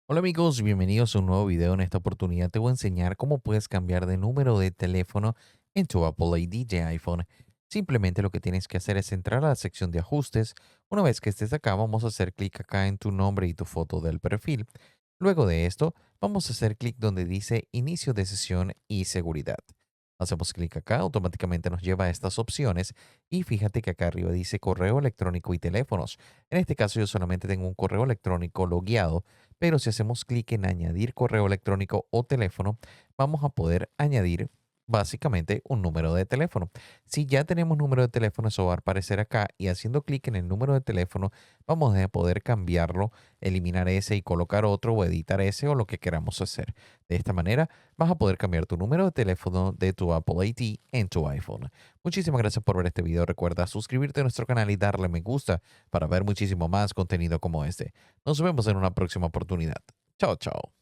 Hola amigos, bienvenidos a un nuevo video. En esta oportunidad te voy a enseñar cómo puedes cambiar de número de teléfono en tu Apple ID de iPhone. Simplemente lo que tienes que hacer es entrar a la sección de ajustes. Una vez que estés acá, vamos a hacer clic acá en tu nombre y tu foto del perfil. Luego de esto, vamos a hacer clic donde dice inicio de sesión y seguridad. Hacemos clic acá, automáticamente nos lleva a estas opciones y fíjate que acá arriba dice correo electrónico y teléfonos. En este caso yo solamente tengo un correo electrónico logueado, pero si hacemos clic en añadir correo electrónico o teléfono, vamos a poder añadir básicamente un número de teléfono. Si ya tenemos número de teléfono, eso va a aparecer acá y haciendo clic en el número de teléfono, vamos a poder cambiarlo, eliminar ese y colocar otro o editar ese o lo que queramos hacer. De esta manera, vas a poder cambiar tu número de teléfono de tu Apple ID en tu iPhone. Muchísimas gracias por ver este video. Recuerda suscribirte a nuestro canal y darle me gusta para ver muchísimo más contenido como este. Nos vemos en una próxima oportunidad. Chao, chao.